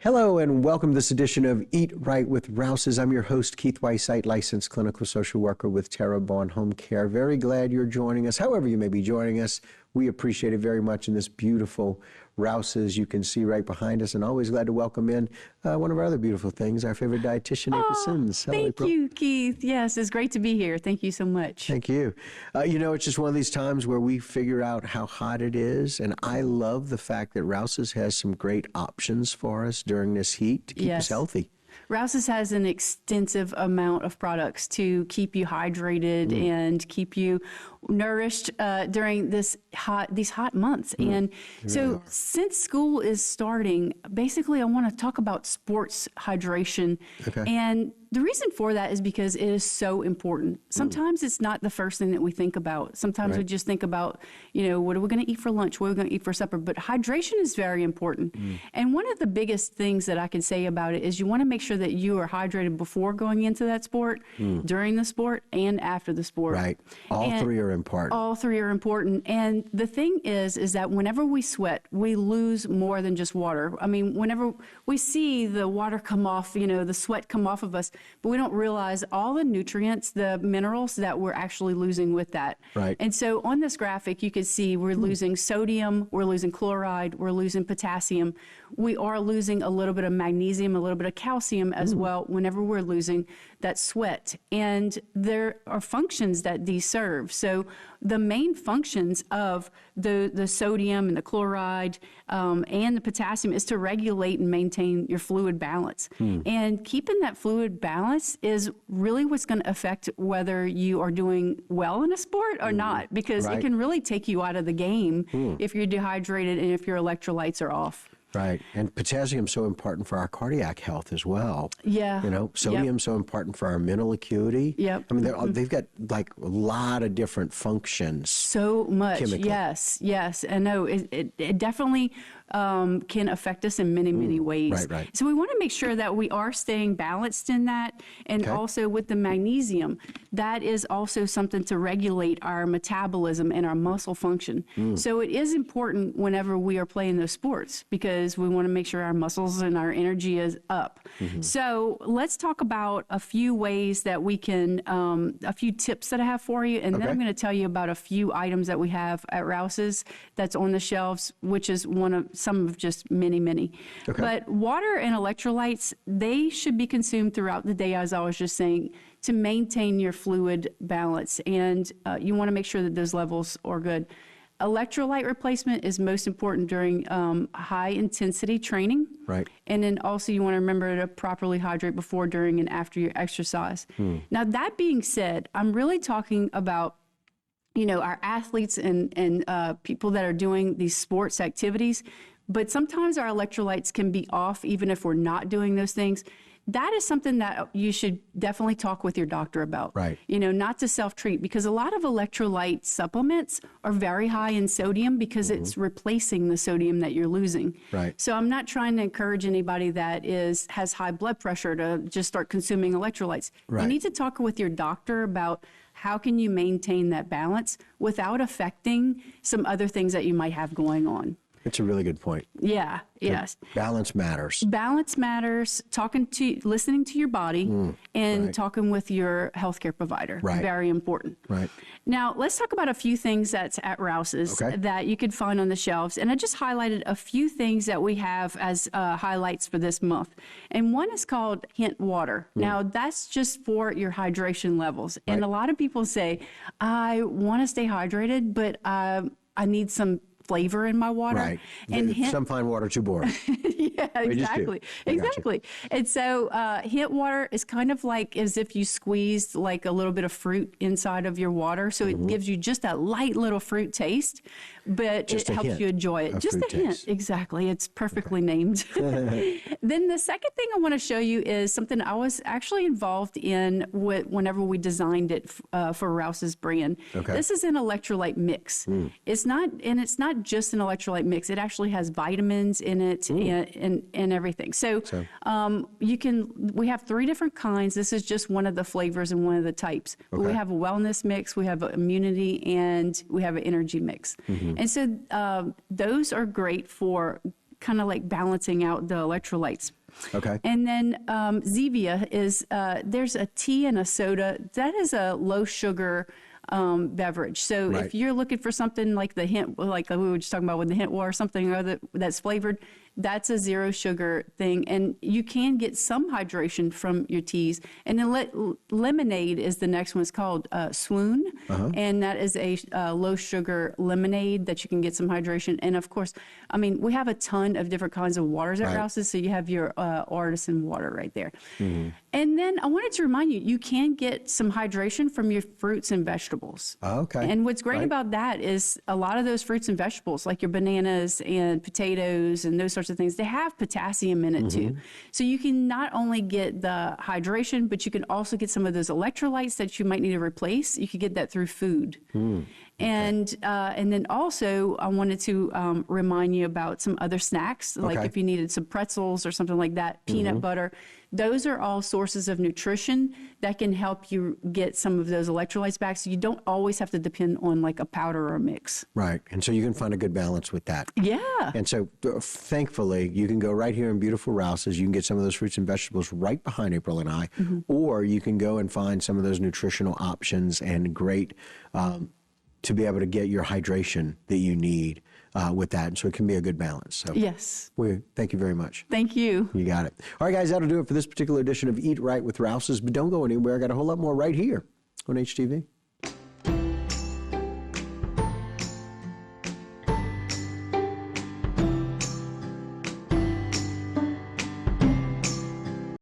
Hello and welcome to this edition of Eat Right with Rouses. I'm your host, Keith Weissite, licensed clinical social worker with Terrebonne Home Care. Very glad you're joining us. However you may be joining us, we appreciate it very much in this beautiful Rouses you can see right behind us, and always glad to welcome in one of our other beautiful things, our favorite dietitian, April Sims. Hello, Thank you, Keith. Yes, it's great to be here. Thank you so much. Thank you. You know, it's just one of these times where we figure out how hot it is, and I love the fact that Rouses has some great options for us during this heat to keep us healthy. Rouses has an extensive amount of products to keep you hydrated and keep you nourished during these hot months. And so since school is starting, basically I want to talk about sports hydration. And the reason for that is because it is so important. Sometimes it's not the first thing that we think about. Sometimes we just think about, you know, what are we going to eat for lunch? What are we going to eat for supper? But hydration is very important. And one of the biggest things that I can say about it is you want to make sure that you are hydrated before going into that sport, during the sport, and after the sport. Right. All three are important. All three are important. And the thing is that whenever we sweat, we lose more than just water. I mean, whenever we see the water come off, you know, the sweat come off of us, but we don't realize all the nutrients, the minerals that we're actually losing with that. Right. And so on this graphic, you can see we're losing sodium, we're losing chloride, we're losing potassium. We are losing a little bit of magnesium, a little bit of calcium as well whenever we're losing that sweat. And there are functions that these serve. So the main functions of the sodium and the chloride and the potassium is to regulate and maintain your fluid balance. And keeping that fluid balance is really what's going to affect whether you are doing well in a sport or not, because it can really take you out of the game if you're dehydrated and if your electrolytes are off. Right. And potassium is so important for our cardiac health as well. Yeah. You know, sodium so important for our mental acuity. Yep. I mean, they've got like a lot of different functions. So much. Chemically. Yes. And no, it definitely can affect us in many, many ways. Right. So we want to make sure that we are staying balanced in that. And also with the magnesium, that is also something to regulate our metabolism and our muscle function. So it is important whenever we are playing those sports, because we want to make sure our muscles and our energy is up. So let's talk about a few ways that we can, a few tips that I have for you. And then I'm going to tell you about a few items that we have at Rouses that's on the shelves, which is some of just many. But water and electrolytes, they should be consumed throughout the day, as I was just saying, to maintain your fluid balance. And you want to make sure that those levels are good. Electrolyte replacement is most important during high-intensity training. Right. And then also you want to remember to properly hydrate before, during, and after your exercise. Now, that being said, I'm really talking about, you know, our athletes and people that are doing these sports activities. But sometimes our electrolytes can be off even if we're not doing those things. That is something that you should definitely talk with your doctor about. Right. You know, not to self-treat, because a lot of electrolyte supplements are very high in sodium because it's replacing the sodium that you're losing. Right. So I'm not trying to encourage anybody that has high blood pressure to just start consuming electrolytes. Right. You need to talk with your doctor about how can you maintain that balance without affecting some other things that you might have going on. It's a really good point. Yeah. Yes. Balance matters. Balance matters. Listening to your body and talking with your healthcare provider. Right. Very important. Right. Now, let's talk about a few things that's at Rouses that you can find on the shelves. And I just highlighted a few things that we have as highlights for this month. And one is called Hint Water. Now, that's just for your hydration levels. And a lot of people say, I want to stay hydrated, but I need some flavor in my water. Right. And some find water too boring. Yeah, exactly. Exactly. And so Hint Water is kind of like as if you squeezed like a little bit of fruit inside of your water. So it gives you just a light little fruit taste, but just it helps you enjoy it. Just a hint. Exactly. It's perfectly named. Then the second thing I want to show you is something I was actually involved in whenever we designed it for Rouse's brand. This is an electrolyte mix. It's not just an electrolyte mix. It actually has vitamins in it and everything. So we have 3 different kinds. This is just one of the flavors and one of the types. But we have a wellness mix, we have an immunity, and we have an energy mix. And so those are great for kind of like balancing out the electrolytes. Okay. And then Zevia is, there's a tea and a soda. That is a low sugar beverage. So Right. if you're looking for something like the hint, like we were just talking about with the hint or something other that's flavored, that's a zero sugar thing. And you can get some hydration from your teas. And then lemonade is the next one. It's called Swoon. And that is a low sugar lemonade that you can get some hydration. And of course, I mean, we have a ton of different kinds of waters at Right. Rouses. So you have your artisan water right there. And then I wanted to remind you, you can get some hydration from your fruits and vegetables. Okay. And what's great Right. about that is a lot of those fruits and vegetables, like your bananas and potatoes and those sorts of things, they have potassium in it too. So you can not only get the hydration, but you can also get some of those electrolytes that you might need to replace. You could get that through food. And then also I wanted to remind you about some other snacks, like Okay. if you needed some pretzels or something like that, peanut butter. Those are all sources of nutrition that can help you get some of those electrolytes back. So you don't always have to depend on like a powder or a mix. Right. And so you can find a good balance with that. Yeah. And so thankfully, you can go right here in beautiful Rouses. You can get some of those fruits and vegetables right behind April and I, or you can go and find some of those nutritional options and great to be able to get your hydration that you need with that. And so it can be a good balance. So Yes. thank you very much. Thank you. You got it. All right, guys, that'll do it for this particular edition of Eat Right with Rouses. But don't go anywhere. I got a whole lot more right here on HTV.